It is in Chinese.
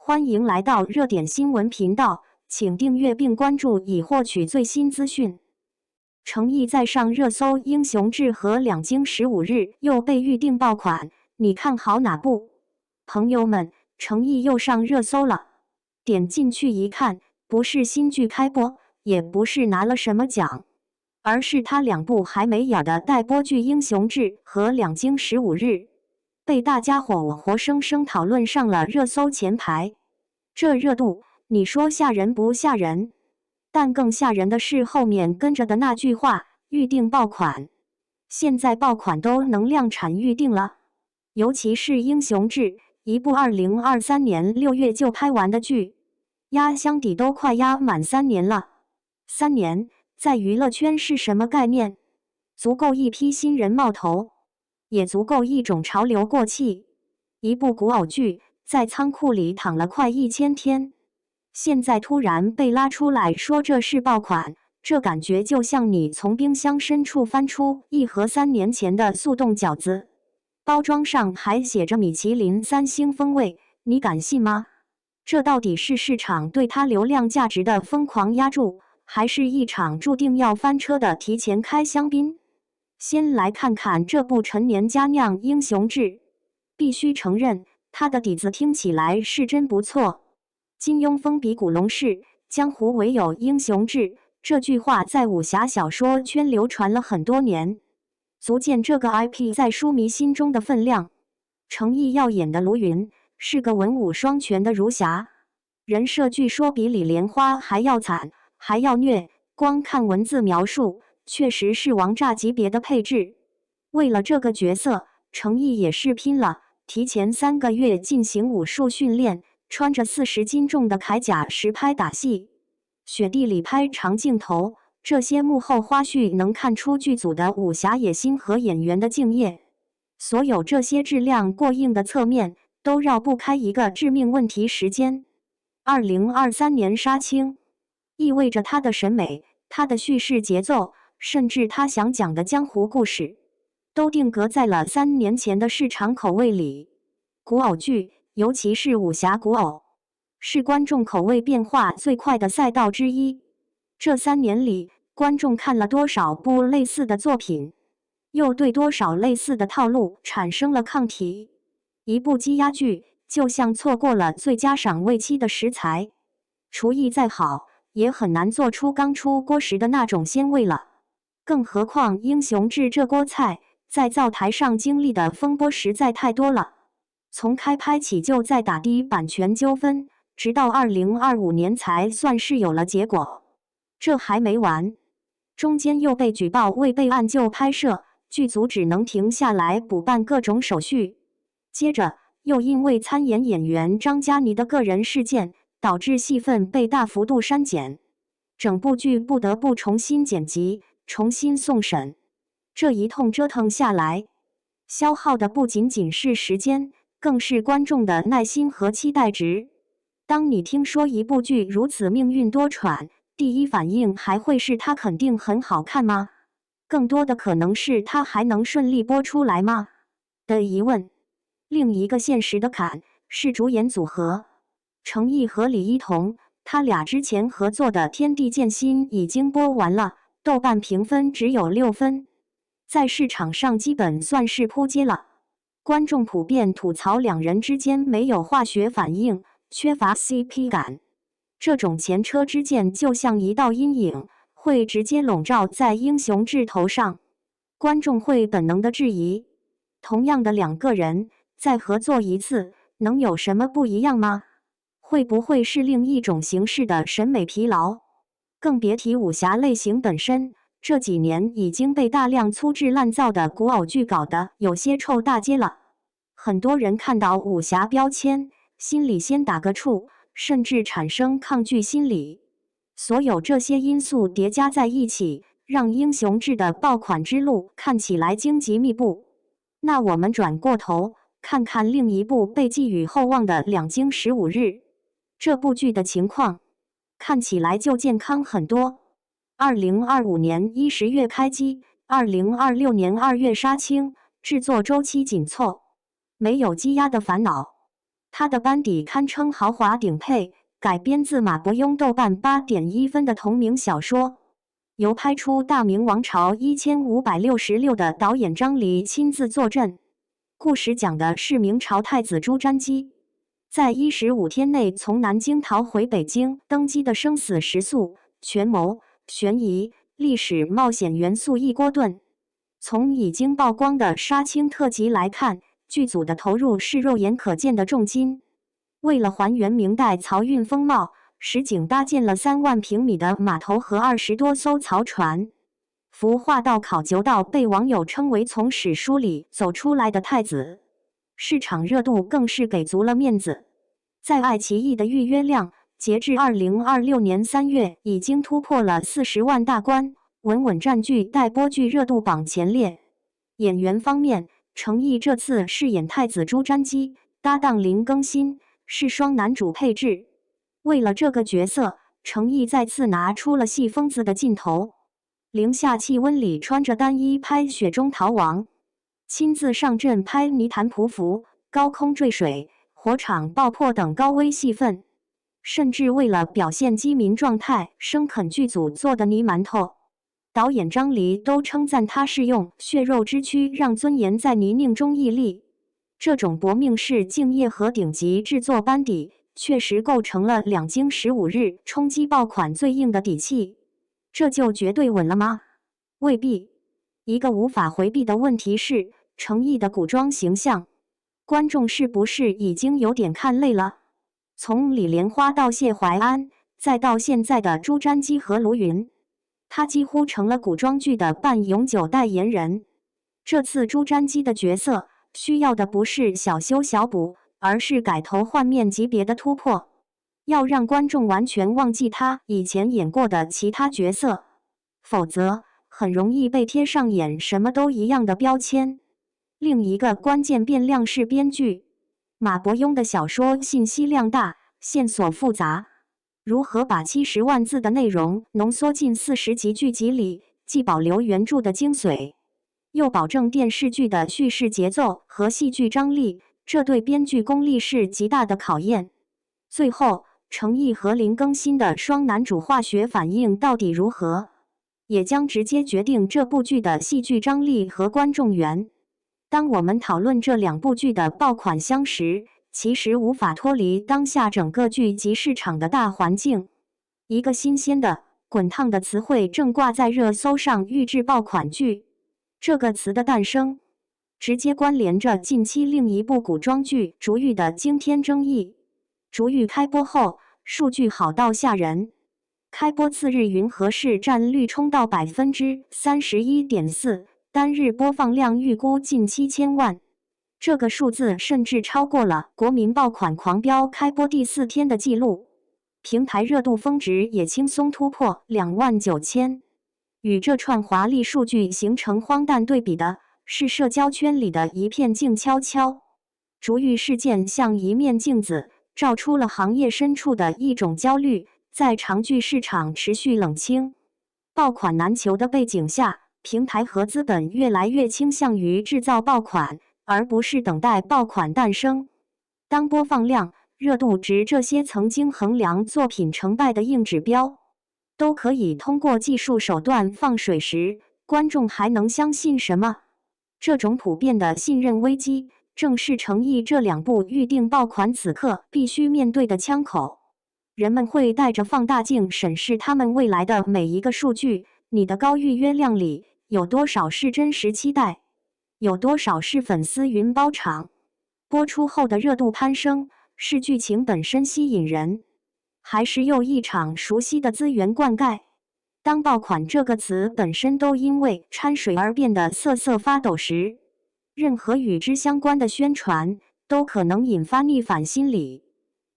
欢迎来到热点新闻频道，请订阅并关注以获取最新资讯。诚意再上热搜，英雄志和两京15日又被预定爆款，你看好哪部？朋友们，诚意又上热搜了。点进去一看，不是新剧开播，也不是拿了什么奖，而是他两部还没演的待播剧《英雄志》和《两京15日》。被大家伙活生生讨论上了热搜前排，这热度，你说吓人不吓人？但更吓人的是后面跟着的那句话：预定爆款。现在爆款都能量产预定了，尤其是《英雄志》，一部2023年6月就拍完的剧，压箱底都快压满3年了。3年，在娱乐圈是什么概念？足够一批新人冒头，也足够一种潮流过气。一部古偶剧在仓库里躺了快1000天，现在突然被拉出来说这是爆款，这感觉就像你从冰箱深处翻出一盒3年前的速冻饺子，包装上还写着米其林3星风味，你敢信吗？这到底是市场对它流量价值的疯狂压注，还是一场注定要翻车的提前开香槟？先来看看这部陈年佳酿英雄志，必须承认，它的底子听起来是真不错。金庸封笔古龙式，江湖唯有英雄志，这句话在武侠小说圈流传了很多年，足见这个 IP 在书迷心中的分量。诚意要演的卢云，是个文武双全的儒侠，人设据说比李莲花还要惨，还要虐，光看文字描述，确实是王炸级别的配置。为了这个角色，诚意也是拼了，提前3个月进行武术训练，穿着40斤重的铠甲实拍打戏，雪地里拍长镜头，这些幕后花絮能看出剧组的武侠野心和演员的敬业。所有这些质量过硬的侧面，都绕不开一个致命问题：时间。2023年杀青，意味着他的审美、他的叙事节奏，甚至他想讲的江湖故事，都定格在了3年前的市场口味里。古偶剧，尤其是武侠古偶，是观众口味变化最快的赛道之一。这3年里，观众看了多少部类似的作品，又对多少类似的套路产生了抗体。一部积压剧，就像错过了最佳赏味期的食材，厨艺再好，也很难做出刚出锅时的那种鲜味了。更何况《英雄志》这锅菜，在灶台上经历的风波实在太多了。从开拍起就在打低版权纠纷，直到2025年才算是有了结果。这还没完，中间又被举报未备案就拍摄，剧组只能停下来补办各种手续。接着又因为参演演员张嘉倪的个人事件，导致戏份被大幅度删减，整部剧不得不重新剪辑，重新送审。这一通折腾下来，消耗的不仅仅是时间，更是观众的耐心和期待值。当你听说一部剧如此命运多舛，第一反应还会是它肯定很好看吗？更多的可能是它还能顺利播出来吗？的疑问。另一个现实的坎是主演组合，程毅和李一桐，他俩之前合作的《天地剑心》已经播完了，豆瓣评分只有6分，在市场上基本算是扑街了。观众普遍吐槽两人之间没有化学反应，缺乏 CP 感。这种前车之鉴就像一道阴影，会直接笼罩在英雄志头上。观众会本能的质疑，同样的2个人，再合作一次，能有什么不一样吗？会不会是另一种形式的审美疲劳？更别提武侠类型本身，这几年已经被大量粗制滥造的古偶剧搞得有些臭大街了。很多人看到武侠标签，心里先打个怵，甚至产生抗拒心理。所有这些因素叠加在一起，让英雄志的爆款之路看起来荆棘密布。那我们转过头看看另一部被寄予厚望的两京15日，这部剧的情况看起来就健康很多。2025年10月开机，2026年2月杀青，制作周期紧凑，没有积压的烦恼。他的班底堪称豪华顶配，改编自马伯庸豆瓣8.1分的同名小说，由拍出《大明王朝1566》的导演张黎亲自坐镇。故事讲的是明朝太子朱瞻基在15天内从南京逃回北京登基的生死时速、权谋、悬疑、历史冒险元素一锅炖。从已经曝光的杀青特辑来看，剧组的投入是肉眼可见的重金。为了还原明代漕运风貌，实景搭建了3万平米的码头和20多艘漕船。服化道考究道被网友称为从史书里走出来的太子，市场热度更是给足了面子。在爱奇艺的预约量，截至2026年3月已经突破了40万大关，稳稳占据待播剧热度榜前列。演员方面，程毅这次饰演太子朱瞻基，搭档林更新，是双男主配置。为了这个角色，程毅再次拿出了戏疯子的劲头。零下气温里穿着单衣拍《雪中逃亡》，亲自上阵拍泥潭匍匐、高空坠水、火场爆破等高危戏份，甚至为了表现饥民状态，生啃剧组做的泥馒头。导演张黎都称赞他是用血肉之躯让尊严在泥泞中屹立。这种搏命式敬业和顶级制作班底，确实构成了2京15日冲击爆款最硬的底气。这就绝对稳了吗？未必。一个无法回避的问题是，程毅的古装形象，观众是不是已经有点看累了？从李莲花到谢怀安，再到现在的朱瞻基和卢云，他几乎成了古装剧的半永久代言人。这次朱瞻基的角色需要的不是小修小补，而是改头换面级别的突破。要让观众完全忘记他以前演过的其他角色，否则很容易被贴上演什么都一样的标签。另一个关键变量是编剧。马伯庸的小说信息量大，线索复杂，如何把70万字的内容浓缩进40集剧集里，既保留原著的精髓，又保证电视剧的叙事节奏和戏剧张力，这对编剧功力是极大的考验。最后，程毅和林更新的双男主化学反应到底如何，也将直接决定这部剧的戏剧张力和观众缘。当我们讨论这2部剧的爆款香时，其实无法脱离当下整个剧集市场的大环境。一个新鲜的、滚烫的词汇正挂在热搜上，预制爆款剧。这个词的诞生，直接关联着近期另一部古装剧《逐玉》的惊天争议。逐玉开播后，数据好到吓人。开播次日云和市占率冲到31.4%，单日播放量预估近7000万。这个数字甚至超过了国民爆款狂飙开播第4天的记录。平台热度峰值也轻松突破29000。与这串华丽数据形成荒诞对比的是社交圈里的一片静悄悄。逐玉事件像一面镜子，照出了行业深处的一种焦虑，在长剧市场持续冷清、爆款难求的背景下，平台和资本越来越倾向于制造爆款，而不是等待爆款诞生。当播放量、热度值这些曾经衡量作品成败的硬指标，都可以通过技术手段放水时，观众还能相信什么？这种普遍的信任危机，正是程毅这2部预定爆款此刻必须面对的枪口。人们会带着放大镜审视他们未来的每一个数据，你的高预约量里有多少是真实期待，有多少是粉丝云包场？播出后的热度攀升，是剧情本身吸引人，还是又一场熟悉的资源灌溉？当爆款这个词本身都因为掺水而变得瑟瑟发抖时，任何与之相关的宣传都可能引发逆反心理。